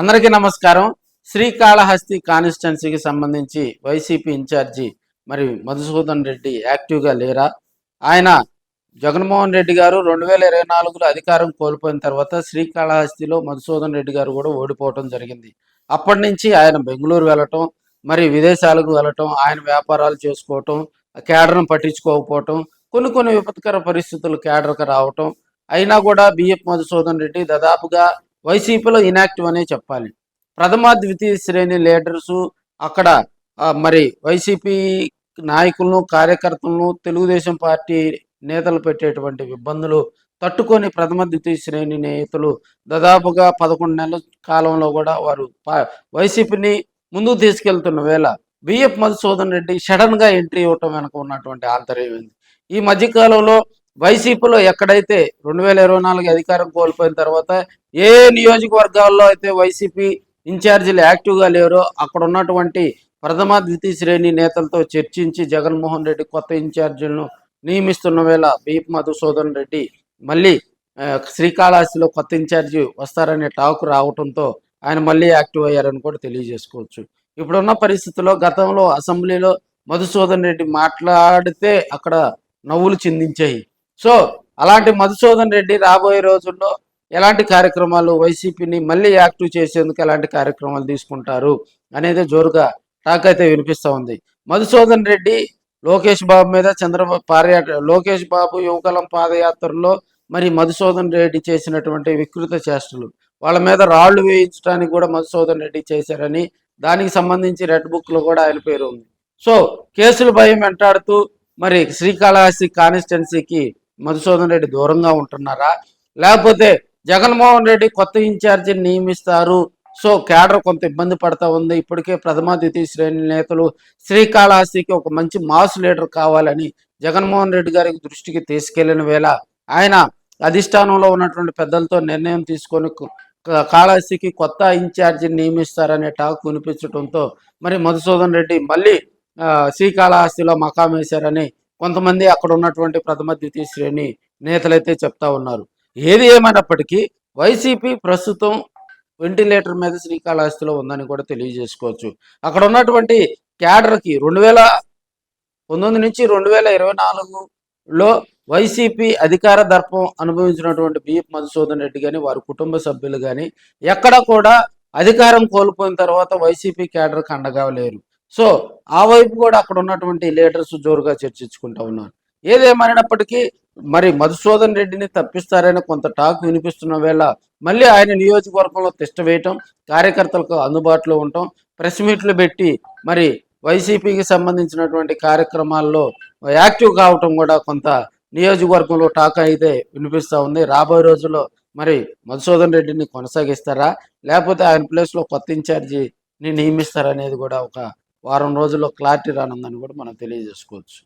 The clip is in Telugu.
అందరికీ నమస్కారం. శ్రీకాళహస్తి కాన్స్టిట్యున్సీకి సంబంధించి వైసీపీ ఇన్ఛార్జి మరి మధుసూదన్ రెడ్డి యాక్టివ్గా లేరా? ఆయన జగన్మోహన్ రెడ్డి గారు 2024లో అధికారం కోల్పోయిన తర్వాత శ్రీకాళహస్తిలో మధుసూదన్ రెడ్డి గారు కూడా ఓడిపోవటం జరిగింది. అప్పటి నుంచి ఆయన బెంగళూరు వెళ్ళటం, మరి విదేశాలకు వెళ్ళటం, ఆయన వ్యాపారాలు చేసుకోవటం, కేడర్ను పట్టించుకోకపోవటం, కొన్ని విపత్కర పరిస్థితులు కేడర్కి రావటం, అయినా కూడా బిఎఫ్ మధుసూదన్ రెడ్డి దాదాపుగా వైసీపీలో ఇనాక్టివ్ అనే చెప్పాలి. ప్రథమ ద్వితీయ శ్రేణి లీడర్సు అక్కడ మరి వైసీపీ నాయకులను కార్యకర్తలను తెలుగుదేశం పార్టీ నేతలు పెట్టేటువంటి ఇబ్బందులు తట్టుకొని ప్రథమ ద్వితీయ శ్రేణి నేతలు దాదాపుగా 11 నెలల కాలంలో కూడా వారు వైసీపీని ముందుకు తీసుకెళ్తున్న వేళ బిఎఫ్ మధుసూదన్ రెడ్డి సడన్గా ఎంట్రీ ఇవ్వటం వెనక ఉన్నటువంటి ఆంతర్యం. ఈ మధ్యకాలంలో వైసీపీలో ఎక్కడైతే 2024 అధికారం కోల్పోయిన తర్వాత ఏ నియోజకవర్గాల్లో అయితే వైసీపీ ఇన్ఛార్జీలు యాక్టివ్గా లేరో అక్కడ ఉన్నటువంటి ప్రథమ ద్వితీయ శ్రేణి నేతలతో చర్చించి జగన్మోహన్ రెడ్డి కొత్త ఇన్ఛార్జీలను నియమిస్తున్న వేళ బిఎఫ్ మధుసూదన్ రెడ్డి మళ్ళీ శ్రీకాళహస్తిలో కొత్త ఇన్ఛార్జి వస్తారనే టాక్ రావడంతో ఆయన మళ్ళీ యాక్టివ్ అయ్యారని కూడా తెలియజేసుకోవచ్చు. ఇప్పుడున్న పరిస్థితుల్లో గతంలో అసెంబ్లీలో మధుసూదన్ రెడ్డి మాట్లాడితే అక్కడ నవ్వులు చిందించాయి. సో అలాంటి మధుసూదన్ రెడ్డి రాబోయే రోజుల్లో ఎలాంటి కార్యక్రమాలు వైసీపీని మళ్ళీ యాక్టివ్ చేసేందుకు ఎలాంటి కార్యక్రమాలు తీసుకుంటారు అనేది జోరుగా టాక్ అయితే వినిపిస్తూ ఉంది. మధుసూదన్ రెడ్డి లోకేష్ బాబు మీద లోకేష్ బాబు యువకలం పాదయాత్రలో మరి మధుసూదన్ రెడ్డి చేసినటువంటి వికృత చేష్టలు, వాళ్ళ మీద రాళ్లు వేయించడానికి కూడా మధుసూదన్ రెడ్డి చేశారని దానికి సంబంధించి రెడ్ బుక్లో కూడా ఆయన పేరు ఉంది. సో కేసులు భయం వెంటాడుతూ మరి శ్రీకాళహస్తి కాన్స్టిట్యున్సీకి మధుసూదన్ రెడ్డి దూరంగా ఉంటున్నారా, లేకపోతే జగన్మోహన్ రెడ్డి కొత్త ఇన్ఛార్జిని నియమిస్తారు, సో కేడర్ కొంత ఇబ్బంది పడతా ఉంది, ఇప్పటికే ప్రథమ ద్వితీయ శ్రేణి నేతలు శ్రీకాళహస్తికి ఒక మంచి మాస్ లీడర్ కావాలని జగన్మోహన్ రెడ్డి గారికి దృష్టికి తీసుకెళ్లిన వేళ ఆయన అధిష్టానంలో ఉన్నటువంటి పెద్దలతో నిర్ణయం తీసుకొని కాళహస్తికి కొత్త ఇన్ఛార్జిని నియమిస్తారనే టాక్ వినిపించడంతో మరి మధుసూదన్ రెడ్డి మళ్ళీ శ్రీకాళహస్తిలో మకాం వేశారని కొంతమంది అక్కడ ఉన్నటువంటి ప్రథమ ద్వితీయ శ్రేణి నేతలైతే చెప్తా ఉన్నారు. ఏది ఏమైనప్పటికీ వైసీపీ ప్రస్తుతం వెంటిలేటర్ మీద శ్రీకాళహస్తిలో ఉందని కూడా తెలియజేసుకోవచ్చు. అక్కడ ఉన్నటువంటి క్యాడర్కి 2019 నుంచి 2024లో వైసీపీ అధికార దర్పం అనుభవించినటువంటి బిఎఫ్ మధుసూదన్ రెడ్డి కానీ వారి కుటుంబ సభ్యులు కానీ ఎక్కడ కూడా అధికారం కోల్పోయిన తర్వాత వైసీపీ క్యాడర్కి అండగా లేరు. సో ఆ వైపు కూడా అక్కడ ఉన్నటువంటి లీడర్స్ జోరుగా చర్చించుకుంటూ ఉన్నారు. ఏదేమైనప్పటికీ మరి మధుసూదన్ రెడ్డిని తప్పిస్తారని కొంత టాక్ వినిపిస్తున్న వేళ మళ్ళీ ఆయన నియోజకవర్గంలో తిష్ట వేయటం, కార్యకర్తలకు అందుబాటులో ఉండటం, ప్రెస్ మీట్లు పెట్టి మరి వైసీపీకి సంబంధించినటువంటి కార్యక్రమాల్లో యాక్టివ్ కావటం కూడా కొంత నియోజకవర్గంలో టాక్ అయితే వినిపిస్తూ ఉంది. రాబోయే రోజుల్లో మరి మధుసూదన్ రెడ్డిని కొనసాగిస్తారా, లేకపోతే ఆయన ప్లేస్లో కొత్త ఇన్ఛార్జిని నియమిస్తారనేది కూడా ఒక వారం రోజుల్లో క్లారిటీ రానుందని కూడా మనం తెలియజేసుకోవచ్చు.